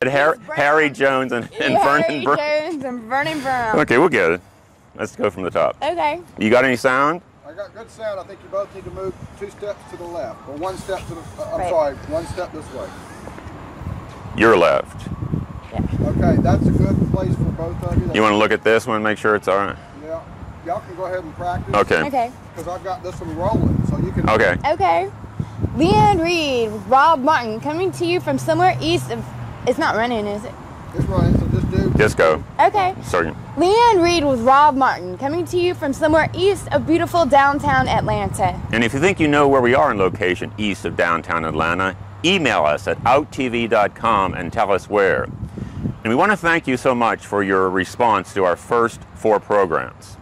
Harry Jones and Vernon Brown. Harry Jones and Vernon Brown. Okay, we'll get it. Let's go from the top. Okay. You got any sound? I got good sound. I think you both need to move 2 steps to the left, or 1 step to the. Right. Sorry, 1 step this way. Your left. Yeah. Okay, that's a good place for both of you. You want to look at this one, make sure it's all right? Yeah. Y'all can go ahead and practice. Okay. Okay. Because I've got this one rolling, so you can. Okay. Okay. Leanne Reed with Rob Martin coming to you from somewhere east of. It's not running, is it? It's running, so just do. Just go. Okay. Sorry. Leanne Reed with Rob Martin coming to you from somewhere east of beautiful downtown Atlanta. And if you think you know where we are in location east of downtown Atlanta, email us at outtv.com and tell us where. And we want to thank you so much for your response to our first 4 programs.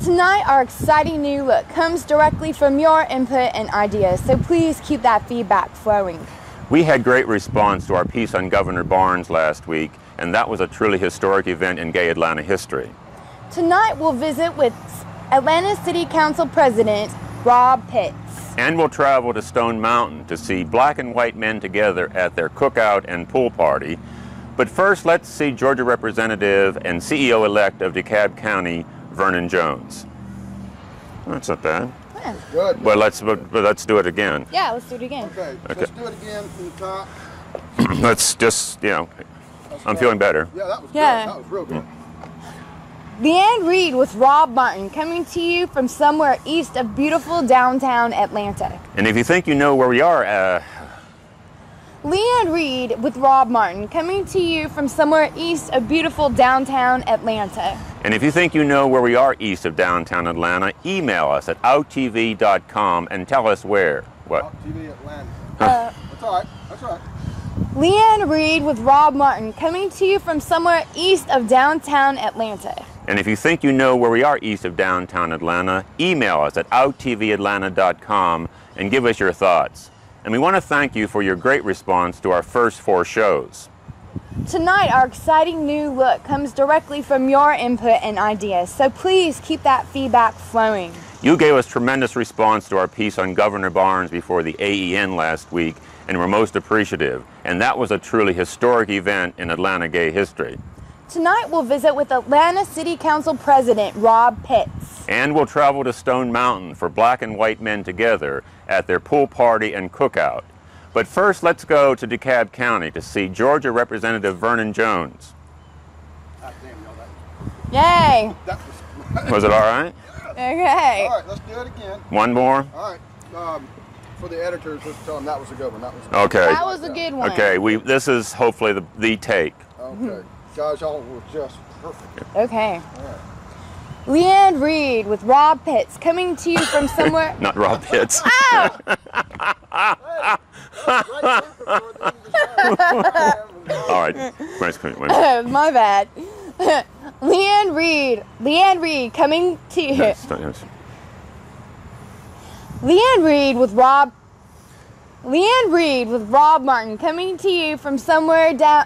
Tonight, our exciting new look comes directly from your input and ideas, so please keep that feedback flowing. We had great response to our piece on Governor Barnes last week, and that was a truly historic event in gay Atlanta history. Tonight, we'll visit with Atlanta City Council President Rob Pitts. And we'll travel to Stone Mountain to see black and white men together at their cookout and pool party. But first, let's see Georgia Representative and CEO-elect of DeKalb County, Vernon Jones. That's not bad. Yeah. Good. But let's do it again. Yeah, let's do it again. Okay, let's do it again from the top. Let's just, I'm feeling better. Yeah, that was Yeah. good. That was real good. Leanne Reed with Rob Martin coming to you from somewhere east of beautiful downtown Atlanta. And if you think you know where we are, Leanne Reed with Rob Martin coming to you from somewhere east of beautiful downtown Atlanta. and if you think you know where we are east of downtown Atlanta, email us at outtv.com and tell us where. What? OutTV Atlanta. That's all right. That's all right. Leanne Reed with Rob Martin coming to you from somewhere east of downtown Atlanta. And if you think you know where we are east of downtown Atlanta, email us at outtvatlanta.com and give us your thoughts. And we want to thank you for your great response to our first 4 shows. Tonight, our exciting new look comes directly from your input and ideas, so please keep that feedback flowing. You gave us tremendous response to our piece on Governor Barnes before the AEN last week, and we're most appreciative. And that was a truly historic event in Atlanta gay history. Tonight, we'll visit with Atlanta City Council President Rob Pitts. And we'll travel to Stone Mountain for black and white men together at their pool party and cookout. But first, let's go to DeKalb County to see Georgia Representative Vernon Jones. Ah, damn, Yay! that was. Was it all right? Okay. All right, let's do it again. One more? All right. For the editors, let's tell them that was a good one. That was. Okay. That was a good one. Okay, this is hopefully the take. Okay. Guys, y'all were just perfect. Okay. All right. Leanne Reed with Rob Pitts coming to you from somewhere. Not Rob Pitts. Ow! All right. Wait. My bad. Leanne Reed coming to you. Yes. Leanne Reed with Rob Martin coming to you from somewhere down.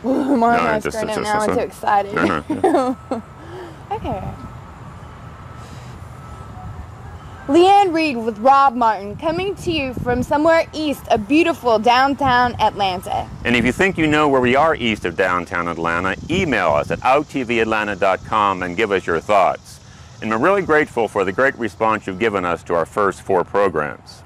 My mind's going out now. I'm too excited. No. Okay. Leanne Reed with Rob Martin coming to you from somewhere east of beautiful downtown Atlanta. And if you think you know where we are east of downtown Atlanta, email us at outtvatlanta.com and give us your thoughts. And we're really grateful for the great response you've given us to our first 4 programs.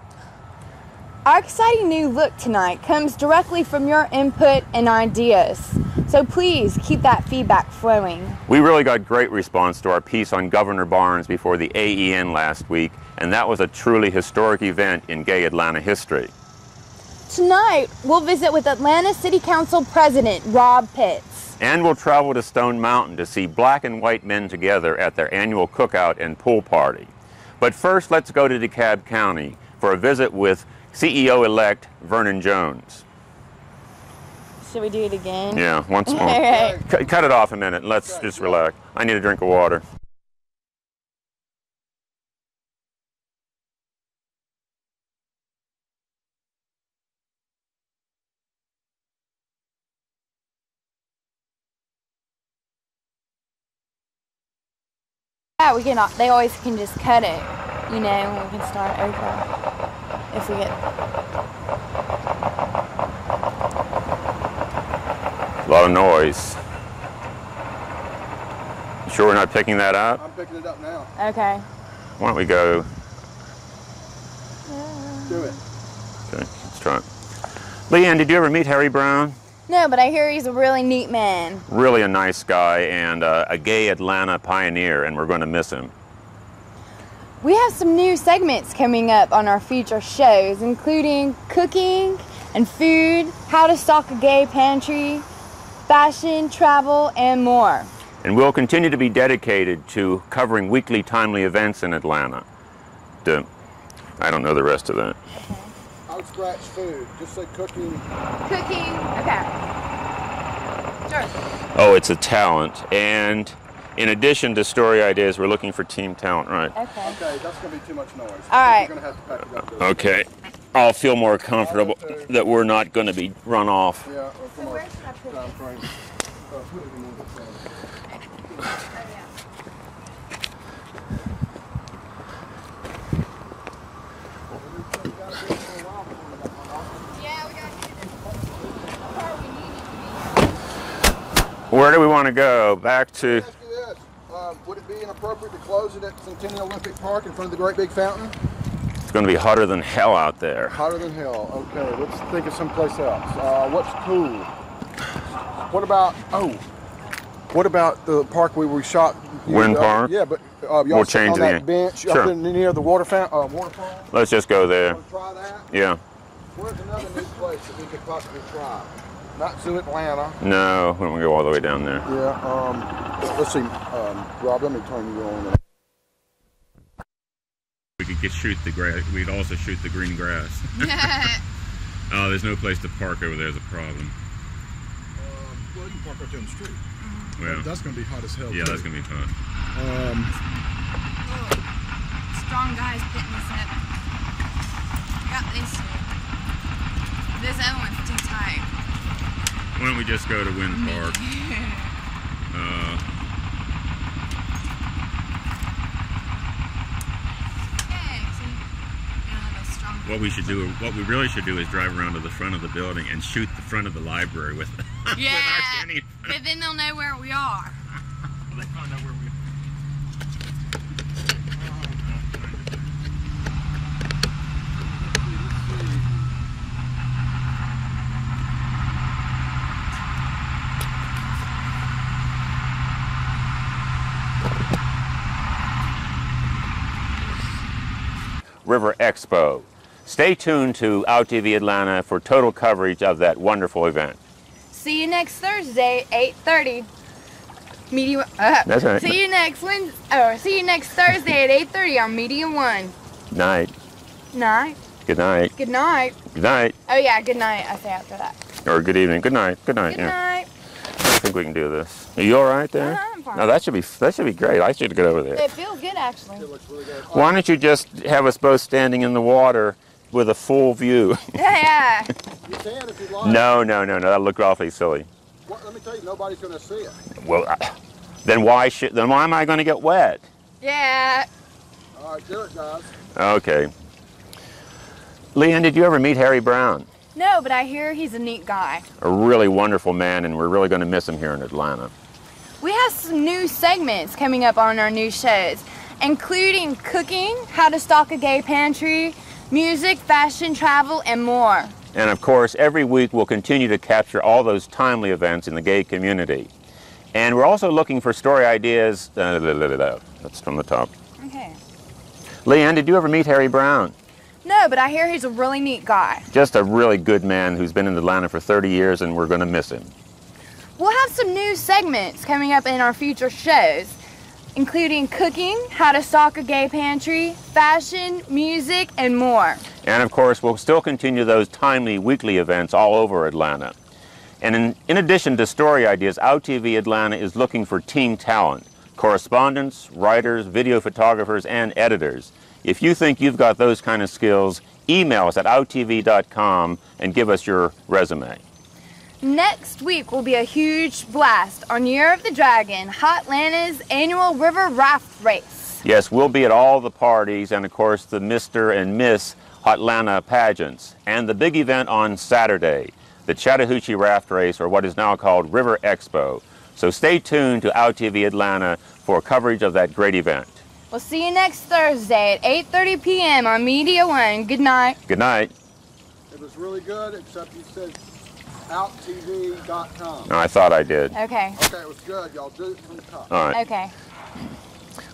Our exciting new look tonight comes directly from your input and ideas, so please keep that feedback flowing. We really got great response to our piece on Governor Barnes before the AEN last week, and that was a truly historic event in gay Atlanta history. Tonight, we'll visit with Atlanta City Council President Rob Pitts. And we'll travel to Stone Mountain to see black and white men together at their annual cookout and pool party. But first, let's go to DeKalb County for a visit with CEO-elect Vernon Jones. Should we do it again? Yeah, once more. Okay. Cut it off a minute. Let's just relax. I need a drink of water. Yeah, we can. They always can just cut it, you know, and we can start over if we get. lot of noise. You sure we're not picking that up? I'm picking it up now. Okay. Why don't we go? Do it. Okay, let's try it. Leanne, did you ever meet Harry Brown? No, but I hear he's a really neat man. Really a nice guy and a gay Atlanta pioneer, and we're going to miss him. We have some new segments coming up on our future shows, including cooking and food, how to stock a gay pantry, fashion, travel, and more. And we'll continue to be dedicated to covering weekly timely events in Atlanta. I don't know the rest of that. I would scratch food. Just say cooking. Cooking, okay. Sure. Oh, it's a talent. And in addition to story ideas, we're looking for team talent, right? Okay. Okay, that's going to be too much noise. All right. You're going to have to pack it up. Okay. I'll feel more comfortable that we're not going to be run off. Yeah, or So from where a should I put time it? frame. Put it in the frame. Oh, yeah. Yeah, we got to do this. How far we need it to be. Where do we want to go? Back to... Let me ask you this. Would it be inappropriate to close it at Centennial Olympic Park in front of the great big fountain? It's going to be hotter than hell out there. Hotter than hell. Okay, let's think of someplace else. What's cool? What about the park where we shot? Wind Park? Yeah, but We'll y'all sit change on the that name. bench Sure. up in near the waterfall. Let's just go there. Want to try that? Yeah. Where's another new place that we could possibly try? Not Zoo Atlanta. No, we don't go all the way down there. Yeah. Let's see. Rob, let me turn you on. We could shoot the grass. We'd also shoot the green grass. Oh, there's no place to park over there is a problem. Well, you can park right there on the street. Well, That's going to be hot as hell. yeah, that's going to be fun. Strong guys putting this up. Got this. This other one's too tight. Why don't we just go to Wind Park? What we really should do is drive around to the front of the building and shoot the front of the library with Yeah, with our standing. but then they'll know where we are. They can't know where we are. River Expo. Stay tuned to OutTV Atlanta for total coverage of that wonderful event. See you next Thursday, 8:30. Media. That's right. See you next see you next Thursday at 8:30 on Media One. Night. Night. Good night. Good night. Good night. Oh yeah, good night. I say after that. Or good evening. Good night. Good night. Good Yeah. night. I think we can do this. Are you all right there? I'm fine. No, that should be great. I should get over there. It feels good actually. It looks really good. Why don't you just have us both standing in the water with a full view? Yeah. You can if you like. No. That'll look awfully silly. Well, let me tell you, nobody's going to see it. Well, then why am I going to get wet? Yeah. All right, do it, guys. Okay. Leanne, did you ever meet Harry Brown? No, but I hear he's a neat guy. A really wonderful man, and we're really going to miss him here in Atlanta. We have some new segments coming up on our new shows, including cooking, how to stock a gay pantry, music, fashion, travel, and more. And of course, every week we'll continue to capture all those timely events in the gay community. And we're also looking for story ideas. That's from the top. Okay. Leanne, did you ever meet Harry Brown? No, but I hear he's a really neat guy. Just a really good man who's been in Atlanta for 30 years, and we're going to miss him. We'll have some new segments coming up in our future shows, including cooking, how to stock a gay pantry, fashion, music, and more. And of course, we'll still continue those timely weekly events all over Atlanta. And in addition to story ideas, OutTV Atlanta is looking for team talent, correspondents, writers, video photographers, and editors. If you think you've got those kind of skills, email us at outtv.com and give us your resume. Next week will be a huge blast on Year of the Dragon, Hotlanta's annual river raft race. Yes, we'll be at all the parties and, of course, the Mr. and Miss Hotlanta pageants. And the big event on Saturday, the Chattahoochee Raft Race, or what is now called River Expo. So stay tuned to OutTV Atlanta for coverage of that great event. We'll see you next Thursday at 8:30 p.m. on Media One. Good night. Good night. It was really good, except you said OutTV.com. No, I thought I did. Okay. Okay, it was good. Y'all did it from the top. All right. Okay.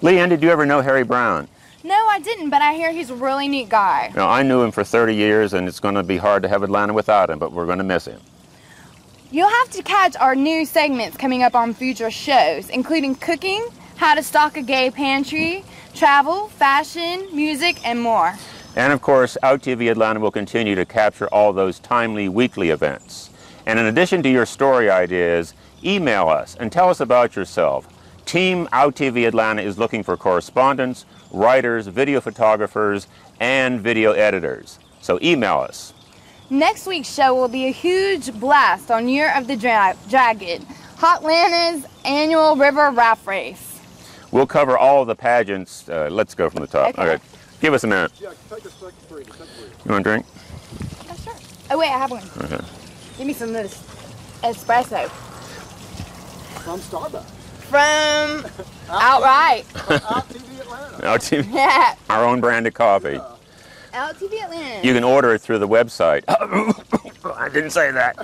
Leanne, did you ever know Harry Brown? No, I didn't, but I hear he's a really neat guy. No, I knew him for 30 years, and it's going to be hard to have Atlanta without him, but we're going to miss him. You'll have to catch our new segments coming up on future shows, including cooking, how to stock a gay pantry, travel, fashion, music, and more. And of course, OutTV Atlanta will continue to capture all those timely weekly events. And in addition to your story ideas, email us and tell us about yourself. Team OutTV Atlanta is looking for correspondents, writers, video photographers, and video editors. So email us. Next week's show will be a huge blast on Year of the Dragon, Atlanta's annual river raft race. We'll cover all of the pageants. Let's go from the top. Okay. Give us a minute. Yeah, take a second for you. You want a drink? Oh, sure. Oh, wait, I have one. Okay. Give me some of this espresso. From Starbucks. From Outright. OutTV Atlanta. OutTV, Yeah. our own branded coffee. OutTV Atlanta. You can order it through the website. I didn't say that.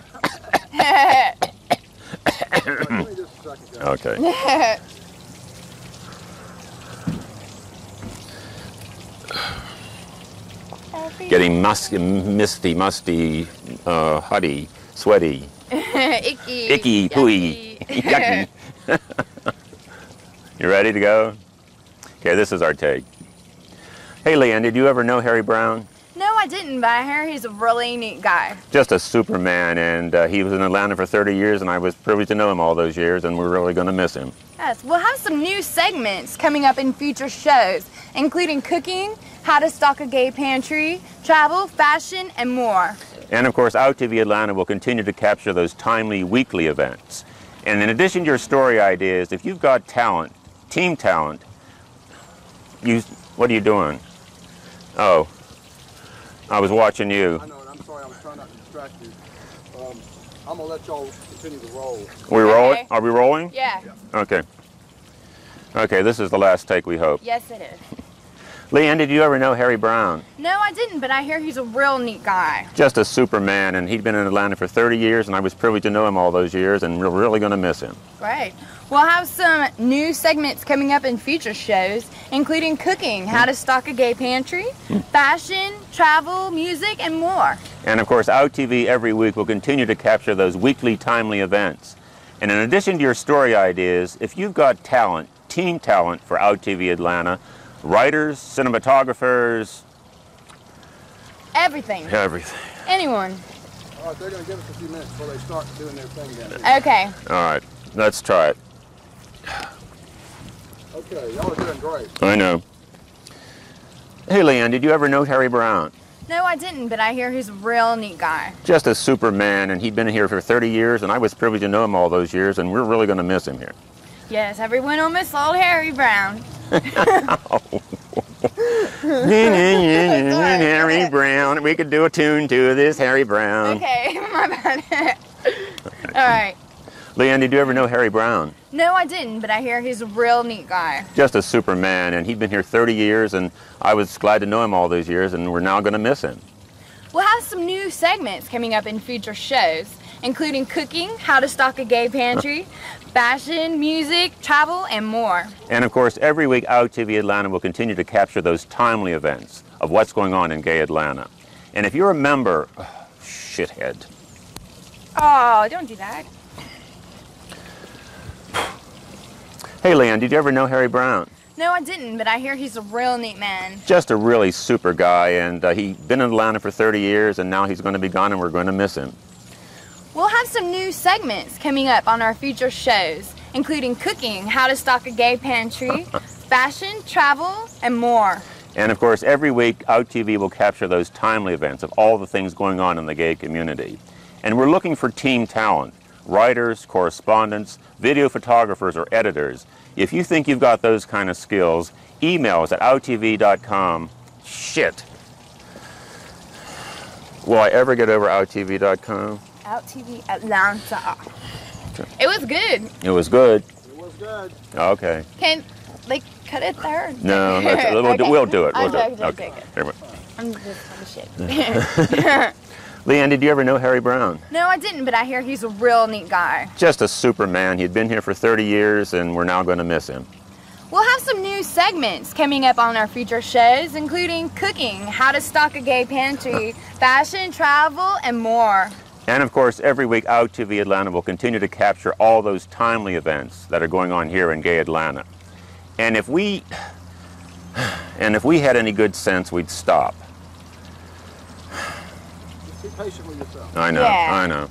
Give me just a second, guys. Okay. Getting misty, musty, huddy, sweaty, Icky. icky, pooey, yucky. You ready to go? Okay, this is our take. Hey, Leanne, did you ever know Harry Brown? No, I didn't, but I hear he's a really neat guy. Just a Superman, and he was in Atlanta for 30 years, and I was privileged to know him all those years, and we're really going to miss him. Yes, we'll have some new segments coming up in future shows, including cooking, how to stock a gay pantry, travel, fashion, and more. And of course, OutTV Atlanta will continue to capture those timely weekly events. And in addition to your story ideas, if you've got talent, team talent, what are you doing? Oh, I was watching you. I know, and I'm sorry, I was trying not to distract you. I'm going to let y'all continue to roll. We rolling? Okay. Are we rolling? Yeah. Okay. Okay, this is the last take, we hope. Yes, it is. Leanne, did you ever know Harry Brown? No, I didn't, but I hear he's a real neat guy. Just a Superman, and he'd been in Atlanta for 30 years, and I was privileged to know him all those years, and we're really going to miss him. Great. We'll have some new segments coming up in future shows, including cooking, how to stock a gay pantry, fashion, travel, music, and more. And of course, OutTV every week will continue to capture those weekly timely events. And in addition to your story ideas, if you've got talent, team talent for OutTV Atlanta, writers, cinematographers, Everything. Anyone. All right, they're going to give us a few minutes before they start doing their thing down here. Okay. All right, let's try it. Okay, y'all are doing great. I know. Hey, Leanne, did you ever know Harry Brown? No, I didn't, but I hear he's a real neat guy. Just a Superman, and he'd been here for 30 years, and I was privileged to know him all those years, and we're really going to miss him here. Yes, everyone will miss old Harry Brown. Harry Brown. We could do a tune to this Harry Brown. Okay, my bad. All right. Leanne, did you ever know Harry Brown? No, I didn't, but I hear he's a real neat guy. Just a Superman, and he'd been here 30 years, and I was glad to know him all those years, and we're now going to miss him. We'll have some new segments coming up in future shows, including cooking, how to stock a gay pantry, fashion, music, travel, and more. And of course, every week OutTV Atlanta will continue to capture those timely events of what's going on in gay Atlanta. And if you're a member, shithead. Oh, don't do that. Hey, Leanne, did you ever know Harry Brown? No, I didn't, but I hear he's a real neat man. Just a really super guy, and he'd been in Atlanta for 30 years, and now he's going to be gone, and we're going to miss him. We'll have some new segments coming up on our future shows, including cooking, how to stock a gay pantry, fashion, travel, and more. And of course, every week, OutTV will capture those timely events of all the things going on in the gay community. And we're looking for team talent, writers, correspondents, video photographers, or editors. If you think you've got those kind of skills, email us at outtv.com. Shit. Will I ever get over outtv.com? OutTV Atlanta. It was good. It was good. It was good. Okay. Can they cut it there? No, we'll do it. We'll do it. Okay. There we go. I'm just kind of shit. Leanne, did you ever know Harry Brown? No, I didn't, but I hear he's a real neat guy. Just a Superman. He'd been here for 30 years, and we're now going to miss him. We'll have some new segments coming up on our future shows, including cooking, how to stock a gay pantry, fashion, travel, and more. And of course, every week, OutTV Atlanta will continue to capture all those timely events that are going on here in gay Atlanta. And if we had any good sense, we'd stop. Just be patient with yourself. I know, Yeah. I know.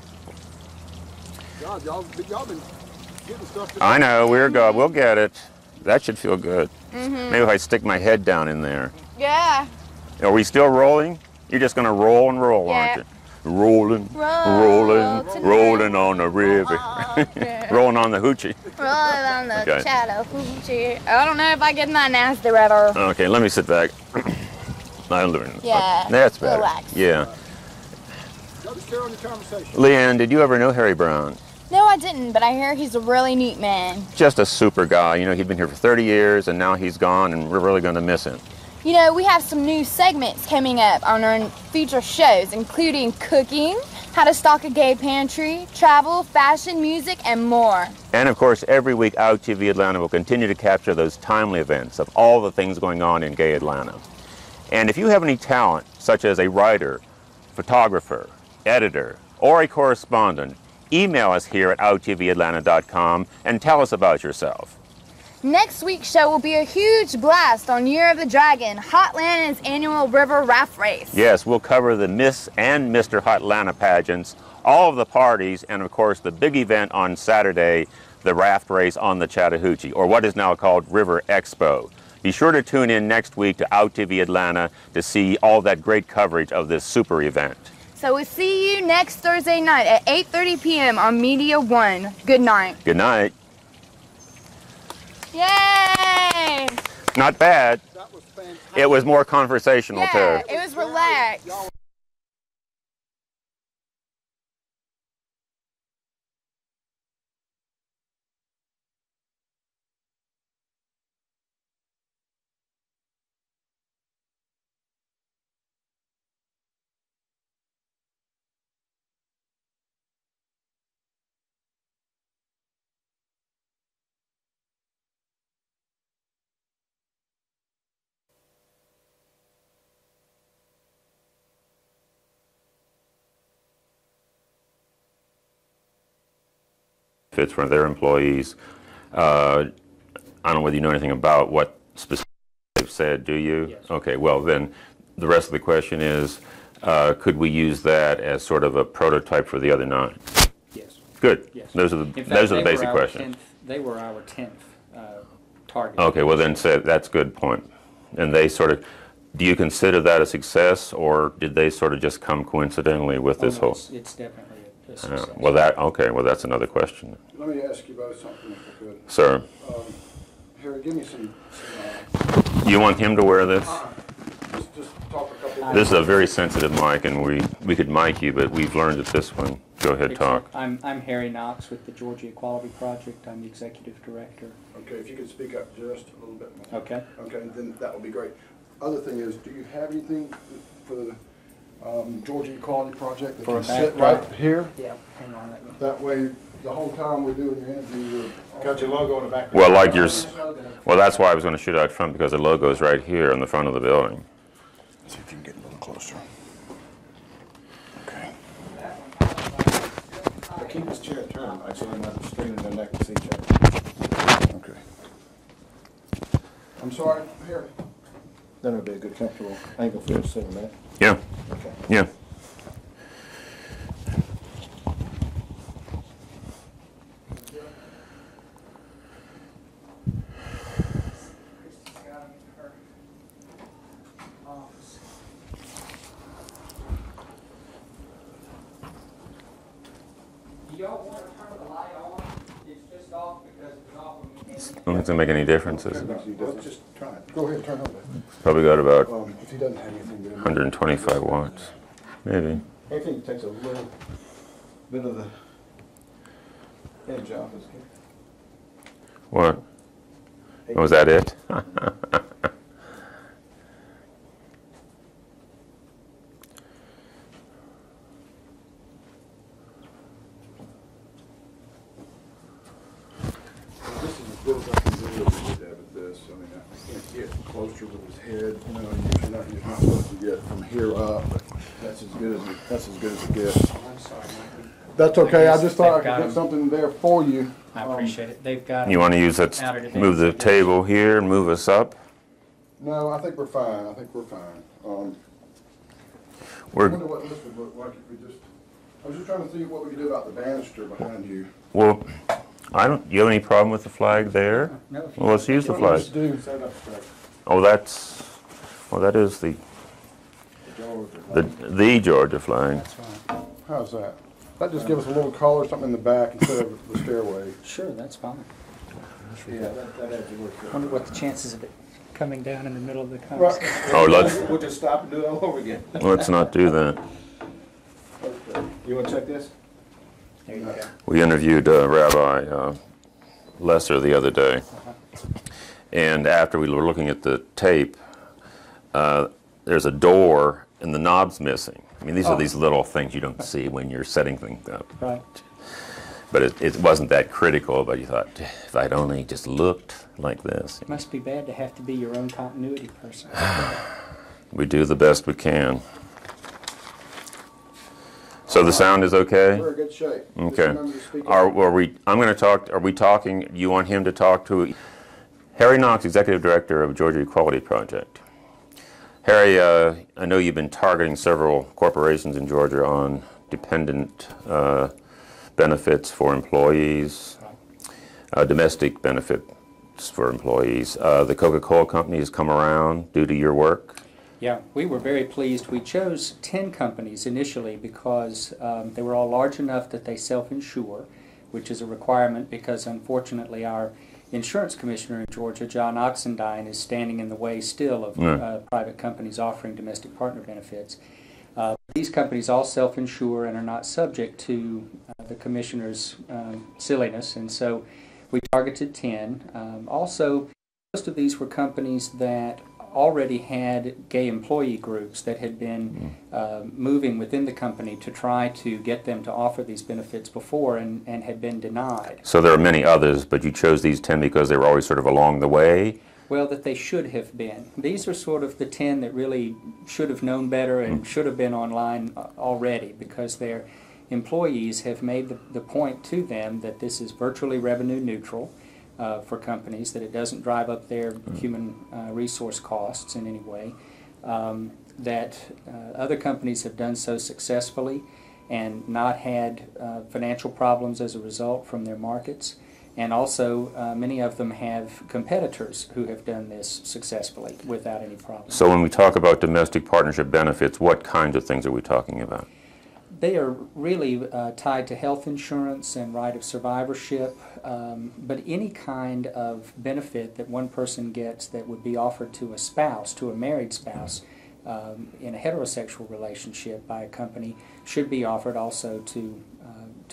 Y'all been getting stuff. I know, we'll get it. That should feel good. Maybe if I stick my head down in there. Yeah. Are we still rolling? You're just gonna roll and roll, aren't you? Rolling, rolling on the river. Rolling on the hoochie. Rolling on the Okay. Chattahoochee. I don't know if I get my nasty river. Okay, let me sit back. I'm doing it. Yeah, That's better. relax. Yeah. Y'all just carry on your conversation. Leanne, did you ever know Harry Brown? No, I didn't, but I hear he's a really neat man. Just a super guy. You know, he'd been here for 30 years, and now he's gone, and we're really going to miss him. You know, we have some new segments coming up on our future shows, including cooking, how to stock a gay pantry, travel, fashion, music, and more. And of course, every week, OutTV Atlanta will continue to capture those timely events of all the things going on in gay Atlanta. And if you have any talent, such as a writer, photographer, editor, or a correspondent, email us here at OutTVAtlanta.com and tell us about yourself. Next week's show will be a huge blast on Year of the Dragon, Hotlanda's annual river raft race. Yes, we'll cover the Miss and Mr. Hotlanta pageants, all of the parties, and of course the big event on Saturday, the raft race on the Chattahoochee, or what is now called River Expo. Be sure to tune in next week to OutTV Atlanta to see all that great coverage of this super event. So we'll see you next Thursday night at 8:30 p.m. on Media One. Good night. Good night. Yay! Not bad. That was fantastic. It was more conversational Yeah, too. it was relaxed. Fits for their employees. I don't know whether you know anything about what specifically they've said, do you? Yes. Okay, well then the rest of the question is, could we use that as sort of a prototype for the other 9? Yes. Good. Yes. Those are In the fact, they basic were our questions. 10th They were our 10th target. Okay, well then say that's a good point. And they sort of, do you consider that a success, or did they sort of just come coincidentally with this Oh, whole? It's definitely a success. Well, well that's another question. Let me ask you both something if I could. Sir, Harry, give me some you want him to wear this? just talk a couple This is a very sensitive mic, and we could mic you, but we've learned that this one. Go ahead, talk. I'm Harry Knox with the Georgia Equality Project. I'm the executive director. Okay, if you could speak up just a little bit more. Okay. Okay, then that would be great. Other thing is, do you have anything for the Georgia Equality Project that For a can sit backdrop? right here? Yeah. Hang on. Let me. That way, the whole time we're doing your interview, you've got your logo in the back. Well, like yours. Well, that's why I was going to shoot out front, because the logo is right here on the front of the building. See if you can get a little closer. Okay. Keep this chair turned, so they're not straining their neck to see each other. Okay. I'm sorry, Harry. Then it'll be a good comfortable angle for you to sit in that. Yeah, Okay. yeah. Do y'all want to turn the light on? It's just off because it was off when we came in. I don't think it's going to make any difference, is it? Well, just try it. Go ahead and turn on that. Probably got about If he doesn't have anything to do. 125 watts, maybe. Anything that takes a little bit of the edge off. What? Was that it? This is as good as I can do with this. I mean, I can't get closer with his head. You know, you're not supposed to get from here up, but that's as good as it gets. I'm sorry, Mikey. That's okay. I just thought I could get something there for you. I appreciate it. They've got. You want to use that? Move the table here and move us up. No, I think we're fine. I think we're fine. I We're wonder what this would look like if we just. I was just trying to see what we could do about the banister behind you. well. I don't. You have any problem with the flag there? No. Well, let's use the flag. Let's do. Set up straight. Oh, that's. Well, that is the Georgia flag. That's fine. How's that? That just gives us a little color, something in the back instead of the stairway. Sure, that's fine. Yeah, that had to work. I wonder what the chances of it coming down in the middle of the conversation. Right. Oh, let's We'll just stop and do it all over again. not do that. Okay. You want to check this? There you go. We interviewed Rabbi Lesser the other day, and after we were looking at the tape, there's a door and the knob's missing. I mean, these are these little things you don't see when you're setting things up. Right. But it wasn't that critical, but you thought, if I'd only just looked like this. It must be bad to have to be your own continuity person. We do the best we can. So the sound is okay? We're in good shape. Just Okay. remember to speak up. Are we talking, do you want him to talk to Harry Knox, Executive Director of Georgia Equality Project? Harry, I know you've been targeting several corporations in Georgia on dependent benefits for employees, domestic benefits for employees. The Coca-Cola company has come around due to your work. Yeah, we were very pleased. We chose 10 companies initially because they were all large enough that they self-insure, which is a requirement because unfortunately our insurance commissioner in Georgia, John Oxendine, is standing in the way still of private companies offering domestic partner benefits. These companies all self-insure and are not subject to the commissioner's silliness, and so we targeted 10. Also, most of these were companies that already had gay employee groups that had been moving within the company to try to get them to offer these benefits before and had been denied. So there are many others, but you chose these 10 because they were always sort of along the way? Well, that they should have been. These are sort of the 10 that really should have known better and should have been online already because their employees have made the point to them that this is virtually revenue neutral for companies, that it doesn't drive up their human resource costs in any way, that other companies have done so successfully and not had financial problems as a result from their markets. And also, many of them have competitors who have done this successfully without any problem. So when we talk about domestic partnership benefits, what kinds of things are we talking about? They are really tied to health insurance and right of survivorship, but any kind of benefit that one person gets that would be offered to a spouse, to a married spouse, in a heterosexual relationship by a company should be offered also to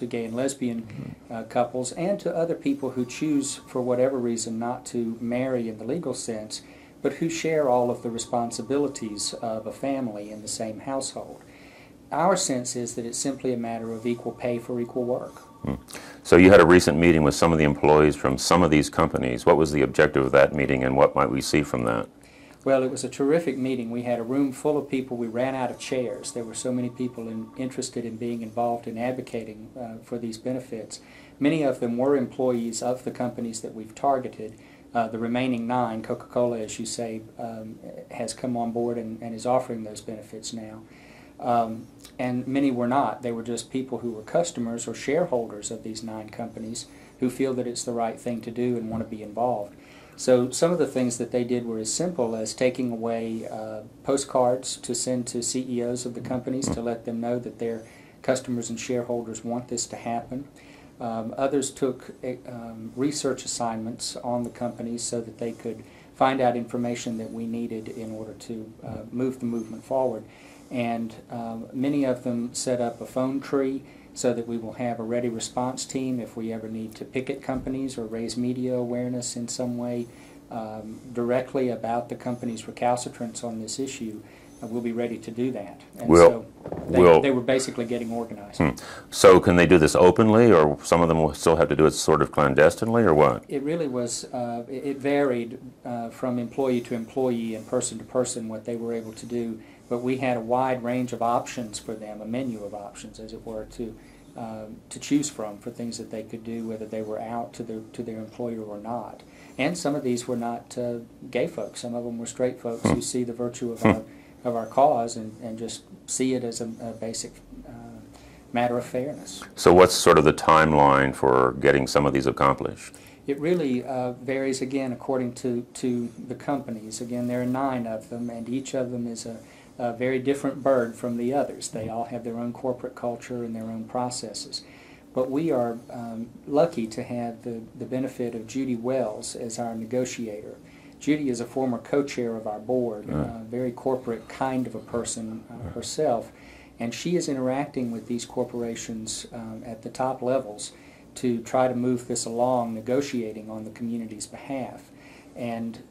gay and lesbian couples and to other people who choose for whatever reason not to marry in the legal sense, but who share all of the responsibilities of a family in the same household. Our sense is that it's simply a matter of equal pay for equal work. So you had a recent meeting with some of the employees from some of these companies. What was the objective of that meeting and what might we see from that? Well, it was a terrific meeting. We had a room full of people. We ran out of chairs. There were so many people interested in being involved in advocating for these benefits. Many of them were employees of the companies that we've targeted. The remaining 9, Coca-Cola, as you say, has come on board and is offering those benefits now. And many were not. They were just people who were customers or shareholders of these 9 companies who feel that it's the right thing to do and want to be involved. So some of the things that they did were as simple as taking away postcards to send to CEOs of the companies to let them know that their customers and shareholders want this to happen. Others took research assignments on the companies so that they could find out information that we needed in order to move the movement forward. And many of them set up a phone tree so that we will have a ready response team if we ever need to picket companies or raise media awareness in some way directly about the company's recalcitrance on this issue. We'll be ready to do that. And they were basically getting organized. So can they do this openly, or some of them will still have to do it sort of clandestinely, or what? It really was, it varied from employee to employee and person to person what they were able to do, but we had a wide range of options for them, a menu of options, as it were, to choose from for things that they could do, whether they were out to their employer or not. And some of these were not gay folks. Some of them were straight folks who see the virtue of our cause and just see it as a basic matter of fairness. So what's sort of the timeline for getting some of these accomplished? It really varies, again, according to the companies. Again, there are 9 of them, and each of them is a very different bird from the others. They all have their own corporate culture and their own processes. But we are lucky to have the benefit of Judy Wells as our negotiator. Judy is a former co-chair of our board, very corporate kind of a person herself, and she is interacting with these corporations at the top levels to try to move this along, negotiating on the community's behalf. And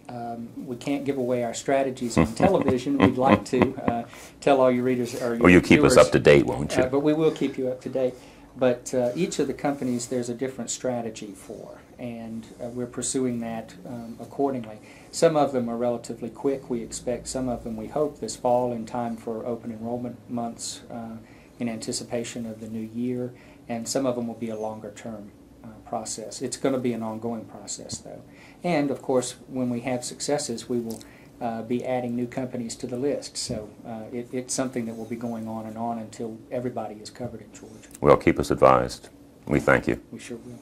we can't give away our strategies on television. We'd like to tell all your readers or your you keep viewers, us up to date, won't you? but we will keep you up to date. But each of the companies there's a different strategy for, and we're pursuing that accordingly. Some of them are relatively quick. We expect some of them, we hope, this fall in time for open enrollment months in anticipation of the new year, and some of them will be a longer term process. It's going to be an ongoing process, though. And, of course, when we have successes, we will be adding new companies to the list. So it's something that will be going on and on until everybody is covered in Georgia. Well, keep us advised. We thank you. We sure will.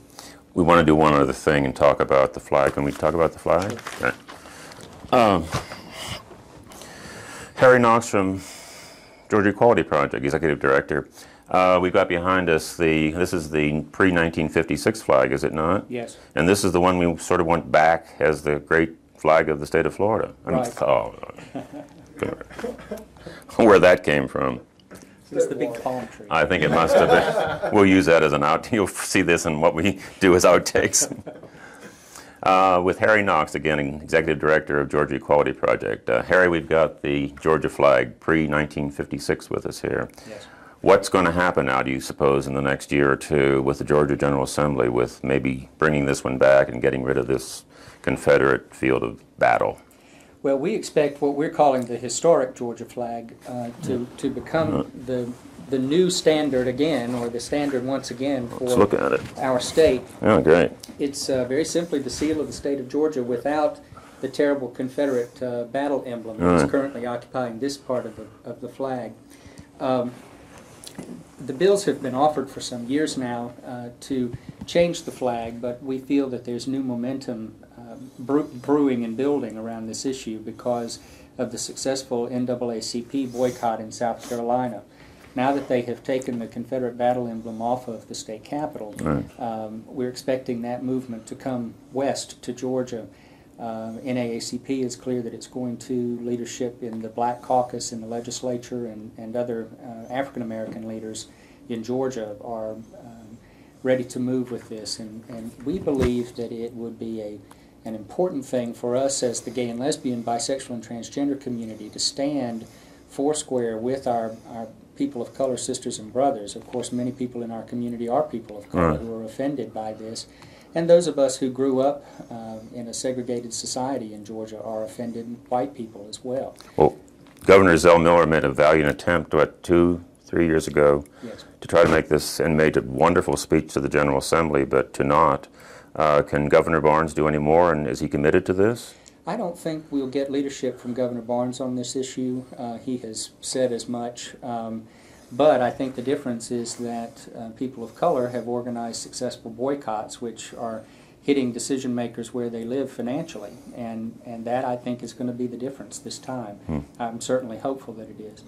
We want to do one other thing and talk about the flag. Can we talk about the flag? Sure. Okay. Harry Knox from Georgia Equality Project, Executive Director. We've got behind us this is the pre-1956 flag, is it not? Yes. And this is the one we sort of went back as the great flag of the state of Florida. Right. Where that came from. It's the big palm tree. I think it must have been. We'll use that as an out. You'll see this in what we do as outtakes. With Harry Knox, again, Executive Director of Georgia Equality Project. Harry, we've got the Georgia flag pre-1956 with us here. Yes. What's going to happen now, do you suppose, in the next year or two with the Georgia General Assembly with maybe bringing this one back and getting rid of this Confederate field of battle? Well, we expect what we're calling the historic Georgia flag to become the new standard again, or the standard once again for Let's look at it. Our state. Oh, great. It's very simply the seal of the state of Georgia without the terrible Confederate battle emblem that's currently occupying this part of the flag. The bills have been offered for some years now to change the flag, but we feel that there's new momentum brewing and building around this issue because of the successful NAACP boycott in South Carolina. Now that they have taken the Confederate battle emblem off of the state capitol, we're expecting that movement to come west to Georgia. NAACP is clear that it's going to. Leadership in the Black Caucus in the legislature and other African American leaders in Georgia are ready to move with this, and we believe that it would be an important thing for us as the gay and lesbian, bisexual, and transgender community to stand foursquare with our people of color sisters and brothers. Of course, many people in our community are people of color who are offended by this, and those of us who grew up in a segregated society in Georgia are offended, white people as well. Well, Governor Zell Miller made a valiant attempt, 2-3 years ago, to try to make this, and made a wonderful speech to the General Assembly, but to not. Can Governor Barnes do any more, and is he committed to this? I don't think we'll get leadership from Governor Barnes on this issue. He has said as much. But I think the difference is that people of color have organized successful boycotts which are hitting decision makers where they live financially. And that, I think, is going to be the difference this time. I'm certainly hopeful that it is.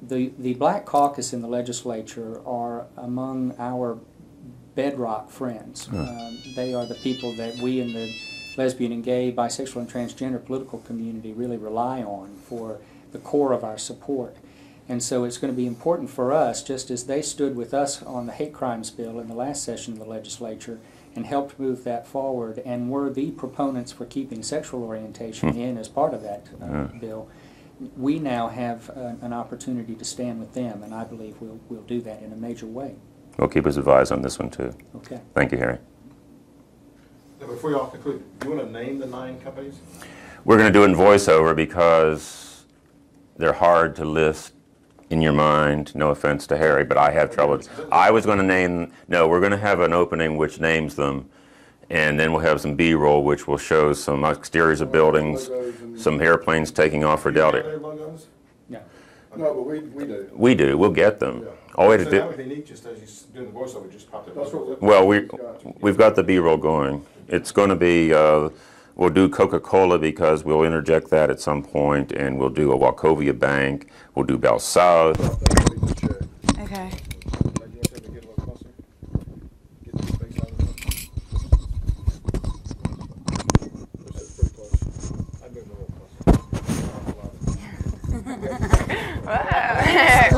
The Black Caucus in the legislature are among our bedrock friends. They are the people that we in the lesbian and gay, bisexual, and transgender political community really rely on for the core of our support. And so it's going to be important for us, just as they stood with us on the hate crimes bill in the last session of the legislature and helped move that forward and were the proponents for keeping sexual orientation in as part of that bill. We now have an opportunity to stand with them, and I believe we'll do that in a major way. We'll keep us advised on this one too. Okay. Thank you, Harry. Now, before you all conclude, do you want to name the 9 companies? We're going to do it in voiceover because they're hard to list in your mind. No offense to Harry, but I have trouble. I was going to name, no, we're going to have an opening which names them, and then we'll have some B-roll which will show some exteriors of buildings, some airplanes taking off for Delta. Do you have any logos? No. No, but we do. We do. We'll get them. Yeah. All we have to So do. now if you need, just as you're doing the voiceover, just pop it. That's what Well, we've got the B-roll going. It's going to be, we'll do Coca-Cola because we'll interject that at some point, and we'll do a Wachovia Bank. We'll do Bell South. Okay.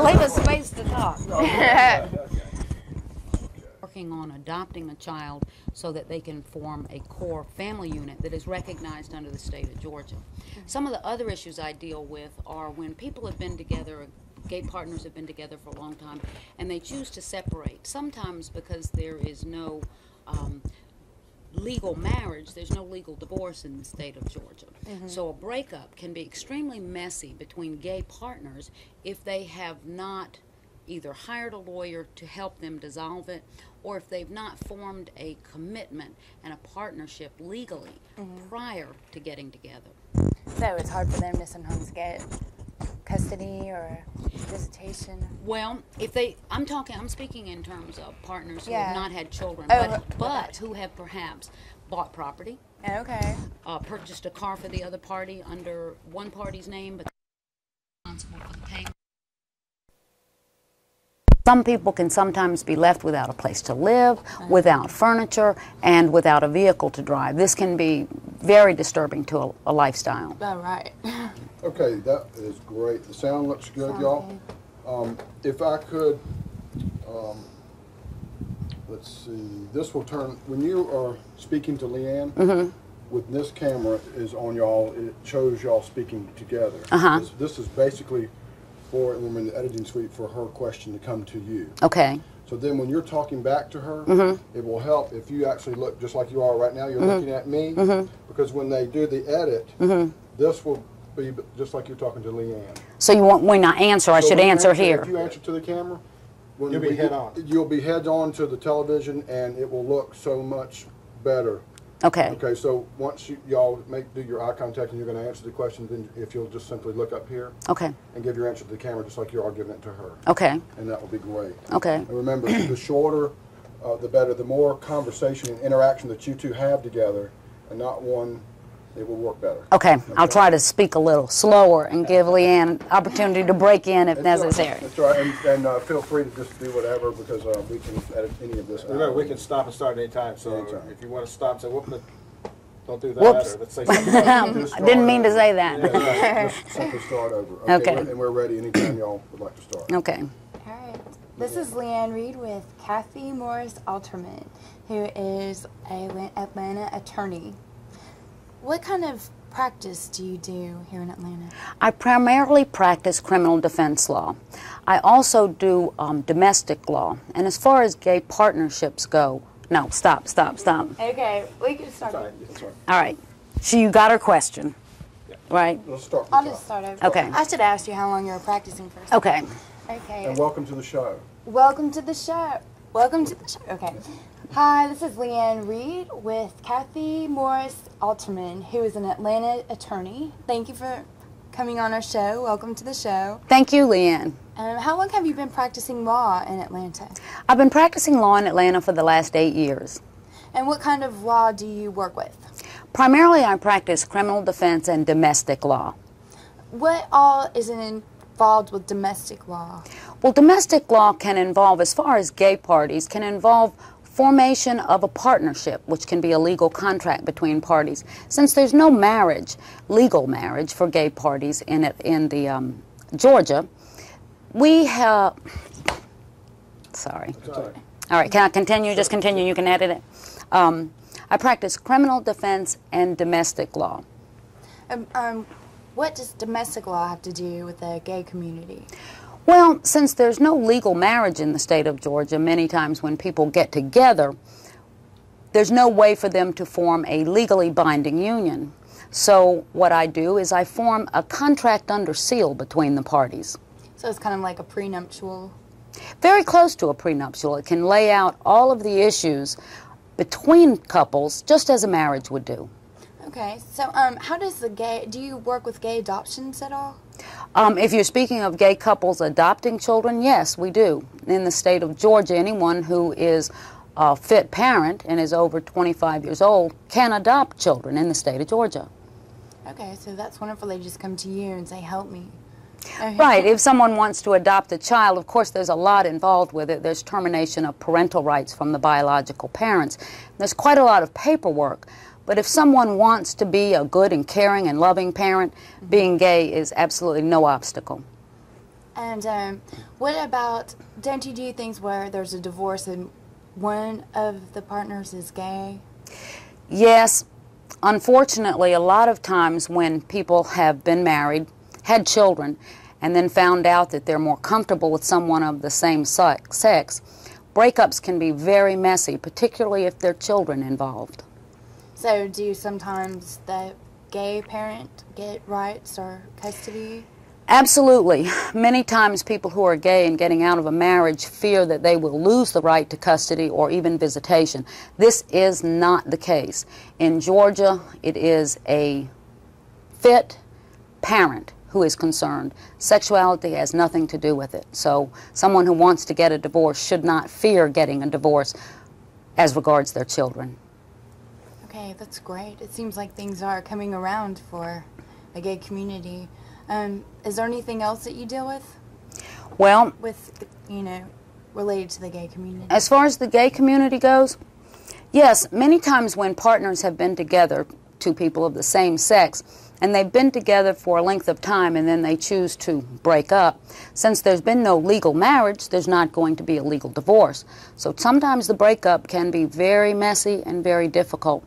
Leave us space to talk. Working on adopting a child so that they can form a core family unit that is recognized under the state of Georgia. Some of the other issues I deal with are when people have been together, gay partners have been together for a long time, and they choose to separate, sometimes because there is no legal marriage, there's no legal divorce in the state of Georgia. So a breakup can be extremely messy between gay partners if they have not either hired a lawyer to help them dissolve it, or if they've not formed a commitment and a partnership legally prior to getting together. So it's hard for them to sometimes get custody or visitation. Well, if they, I'm speaking in terms of partners who Yeah. have not had children, Oh, but who have perhaps bought property, Okay. purchased a car for the other party under one party's name, but responsible for the payment. Some people can sometimes be left without a place to live, without furniture, and without a vehicle to drive. This can be very disturbing to a lifestyle. All right. Okay, that is great. The sound looks good, Sounds y'all. If I could, let's see, this will turn, when you are speaking to Leanne, with this camera is on y'all, it shows y'all speaking together. This is basically for, when we're in the editing suite, for her question to come to you. Okay. So then when you're talking back to her, it will help if you actually look just like you are right now, you're looking at me, because when they do the edit, this will be just like you're talking to Leanne. So you want, when I answer, I So should when you answer here. If you answer to the camera, when You'll be head on. You'll be head on to the television, and it will look so much better. Okay. Okay, so once y'all do your eye contact and you're going to answer the question, then if you'll just simply look up here Okay. and give your answer to the camera just like you are giving it to her. Okay. And that will be great. Okay. And remember, the shorter, the better. The more conversation and interaction that you two have together, and not one, it will work better. Okay. I'll try to speak a little slower and give Leanne opportunity to break in if necessary. That's right. And feel free to just do whatever, because we can edit any of this Remember, out. we can stop and start any time. So Anytime. if you want to stop and say, "Whoop, don't do that," Whoops. or let's say something else. Just I didn't start mean to over. say that. Yeah, just simply start over. Okay. And we're ready anytime y'all would like to start. Okay. All right. This is Leanne Reed with Cathy Morris Alterman, who is an Atlanta attorney. What kind of practice do you do here in Atlanta? I primarily practice criminal defense law. I also do domestic law. And as far as gay partnerships go, no, stop. Okay, we can start. Sorry. All right. So you got her question, right? Let's start from I'll the just top. start over. Okay. I should ask you how long you were practicing first. Okay. Okay. And welcome to the show. Welcome to the show. Welcome to the show. Okay. Hi, this is Leanne Reed with Cathy Morris Alterman, who is an Atlanta attorney. Thank you for coming on our show. Welcome to the show. Thank you, Leanne. How long have you been practicing law in Atlanta? I've been practicing law in Atlanta for the last 8 years. And what kind of law do you work with? Primarily, I practice criminal defense and domestic law. What all is involved with domestic law? Well, domestic law can involve, as far as gay parties, can involve formation of a partnership, which can be a legal contract between parties. Since there's no marriage, legal marriage for gay parties in Georgia, We have, sorry. That's all right. All right, can I continue? Just continue, you can edit it. I practice criminal defense and domestic law. What does domestic law have to do with the gay community? Well, since there's no legal marriage in the state of Georgia, many times when people get together, there's no way for them to form a legally binding union. So what I do is I form a contract under seal between the parties. So it's kind of like a prenuptial? Very close to a prenuptial. It can lay out all of the issues between couples just as a marriage would do. Okay, so how does do you work with gay adoptions at all? If you're speaking of gay couples adopting children, yes, we do. In the state of Georgia, anyone who is a fit parent and is over 25 years old can adopt children in the state of Georgia. Okay, so that's wonderful. They just come to you and say, help me. Okay. Right. If someone wants to adopt a child, of course, there's a lot involved with it. There's termination of parental rights from the biological parents. There's quite a lot of paperwork. But if someone wants to be a good and caring and loving parent, being gay is absolutely no obstacle. And what about, don't you do things where there's a divorce and one of the partners is gay? Yes. Unfortunately, a lot of times when people have been married, had children, and then found out that they're more comfortable with someone of the same sex, breakups can be very messy, particularly if there are children involved. So do sometimes the gay parent get rights or custody? Absolutely. Many times people who are gay and getting out of a marriage fear that they will lose the right to custody or even visitation. This is not the case. In Georgia, it is a fit parent who is concerned. Sexuality has nothing to do with it. So someone who wants to get a divorce should not fear getting a divorce as regards their children. Okay, that's great. It seems like things are coming around for the gay community. Is there anything else that you deal with? Well, related to the gay community? As far as the gay community goes, yes, many times when partners have been together, two people of the same sex, and they've been together for a length of time and then they choose to break up, since there's been no legal marriage, there's not going to be a legal divorce. So sometimes the breakup can be very messy and very difficult.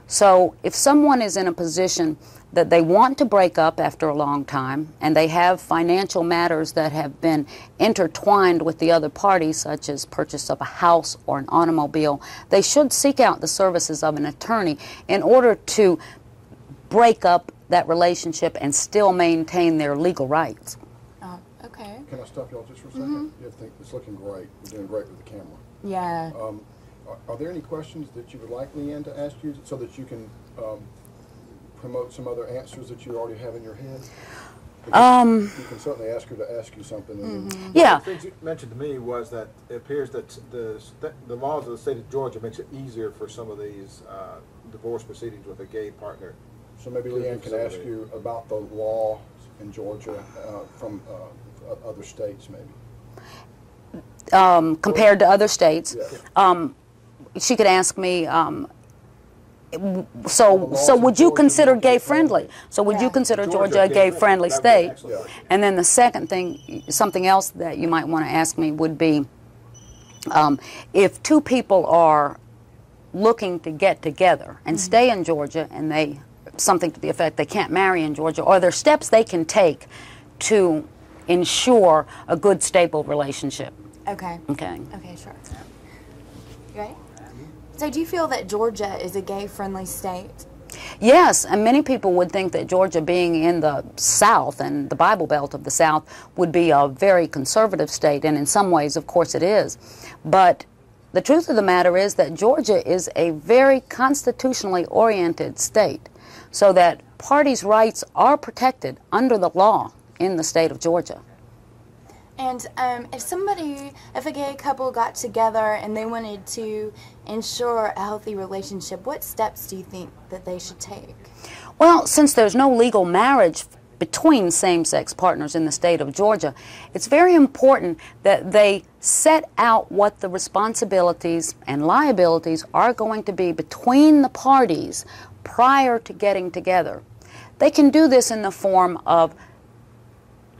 So if someone is in a position that they want to break up after a long time and they have financial matters that have been intertwined with the other party, such as purchase of a house or an automobile, they should seek out the services of an attorney in order to break up that relationship and still maintain their legal rights. Oh, okay. Can I stop y'all just for a second? It's looking great. You're doing great with the camera. Yeah. Are there any questions that you would like Leanne to ask you so that you can promote some other answers that you already have in your head? You can certainly ask her to ask you something. And Yeah. One of the things you mentioned to me was that it appears that the laws of the state of Georgia makes it easier for some of these divorce proceedings with a gay partner. So maybe Leanne can ask you about the law in Georgia from other states, maybe. Compared to other states. Yeah. She could ask me, so would you consider gay-friendly? So would you consider Georgia a gay-friendly state? And then the second thing, something else that you might want to ask me would be, if two people are looking to get together and stay in Georgia and they, something to the effect they can't marry in Georgia, are there steps they can take to ensure a good, stable relationship? Okay. Okay. Okay, sure. You ready? So do you feel that Georgia is a gay-friendly state? Yes, and many people would think that Georgia, being in the South and the Bible Belt of the South, would be a very conservative state, and in some ways, of course, it is. But the truth of the matter is that Georgia is a very constitutionally oriented state, so that parties' rights are protected under the law in the state of Georgia. And if a gay couple got together and they wanted to ensure a healthy relationship, what steps do you think that they should take? Well, since there's no legal marriage between same-sex partners in the state of Georgia, it's very important that they set out what the responsibilities and liabilities are going to be between the parties prior to getting together. They can do this in the form of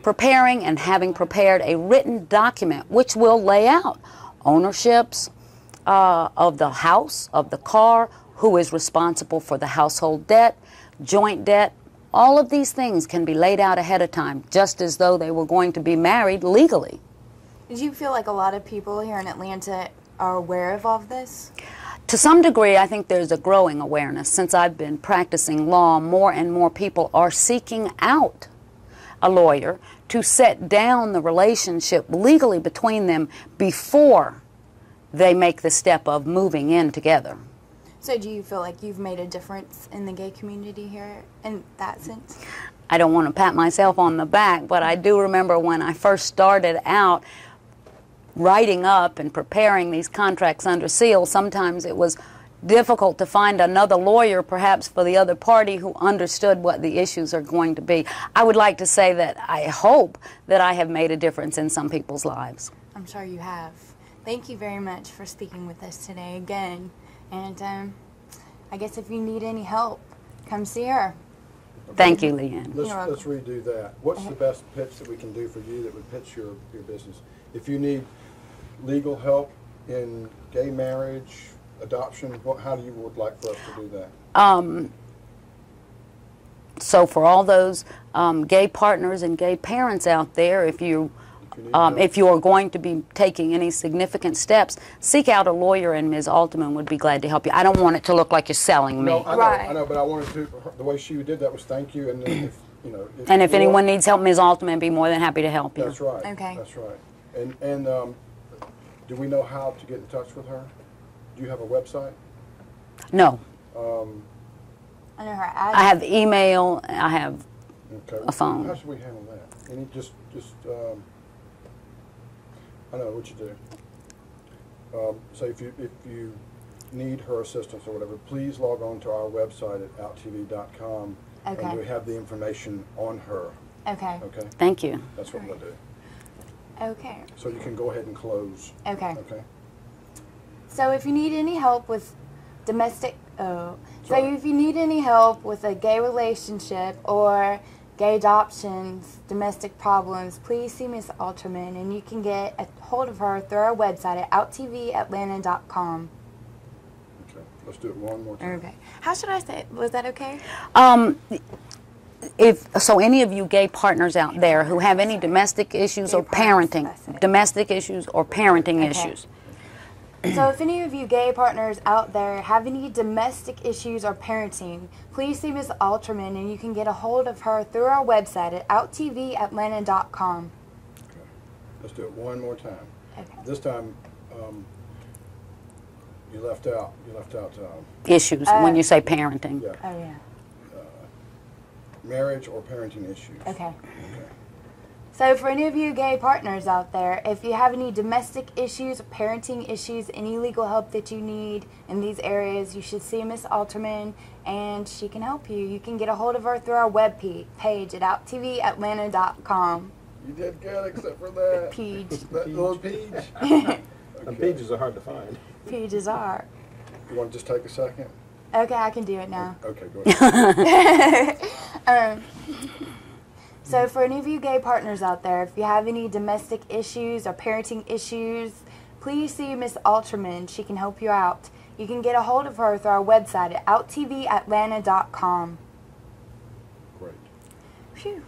preparing and having prepared a written document which will lay out ownerships of the house, of the car, who is responsible for the household debt, joint debt. All of these things can be laid out ahead of time, just as though they were going to be married legally. Did you feel like a lot of people here in Atlanta are aware of all of this? To some degree, I think there's a growing awareness. Since I've been practicing law, more and more people are seeking out a lawyer to set down the relationship legally between them before they make the step of moving in together. So do you feel like you've made a difference in the gay community here in that sense? I don't want to pat myself on the back, but I do remember when I first started out writing up and preparing these contracts under seal, sometimes it was difficult to find another lawyer perhaps for the other party who understood what the issues are going to be. I would like to say that I hope that I have made a difference in some people's lives. I'm sure you have. Thank you very much for speaking with us today again. And I guess if you need any help, come see her. Thank you, Leanne. Let's redo that. What's the best pitch that we can do for you that would pitch your business? If you need legal help in gay marriage, adoption, how do you would like for us to do that? So for all those gay partners and gay parents out there, if you are going to be taking any significant steps, seek out a lawyer, and Ms. Alterman would be glad to help you. I don't want it to look like you're selling me. No, I know, but I wanted to. The way she did that was thank you, and then if anyone needs help, Ms. Alterman would be more than happy to help you. That's right. Okay. That's right. And do we know how to get in touch with her? Do you have a website? No. I know her address. I have email. I have a phone. How should we handle that? Any just I know what you do. So if you need her assistance or whatever, please log on to our website at outtv.com. Okay. And we have the information on her. Okay. Okay. Thank you. That's what we'll do. Okay. So you can go ahead and close. Okay. Okay. So if you need any help with domestic, Sorry. if you need any help with a gay relationship or gay adoptions, domestic problems, please see Ms. Alterman, and you can get a hold of her through our website at outtvatlanta.com. Okay. Let's do it one more time. Okay. How should I say it? Was that okay? So any of you gay partners out there who have any domestic issues or parenting, issues. So if any of you gay partners out there have any domestic issues or parenting, please see Ms. Alterman, and you can get a hold of her through our website at outtvatlanta.com. Okay. Let's do it one more time. Okay. This time, you left out Issues, when you say parenting. yeah, Oh, yeah. marriage or parenting issues. Okay. Okay. So for any of you gay partners out there, if you have any domestic issues, parenting issues, any legal help that you need in these areas, you should see Ms. Alterman, and she can help you. You can get a hold of her through our web page at outtvatlanta.com. You did good, except for that. Page. That little page. And pages are hard to find. Pages are. You want to just take a second? Okay, I can do it now. Okay, go ahead. So for any of you gay partners out there, if you have any domestic issues or parenting issues, please see Ms. Alterman. She can help you out. You can get a hold of her through our website at outtvatlanta.com. Great. Phew.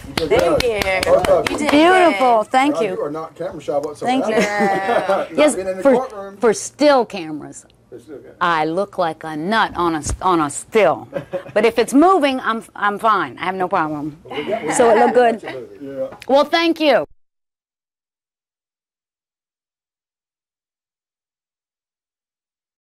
You did Thank good. you. Both of You did Beautiful. good. Thank Well, you. You are not camera shy whatsoever. Thank you. You've Yes, been in the courtroom. for still cameras, It's still good. I look like a nut on a still. But if it's moving, I'm fine. I have no problem. So it looked good. Yeah. Well, thank you.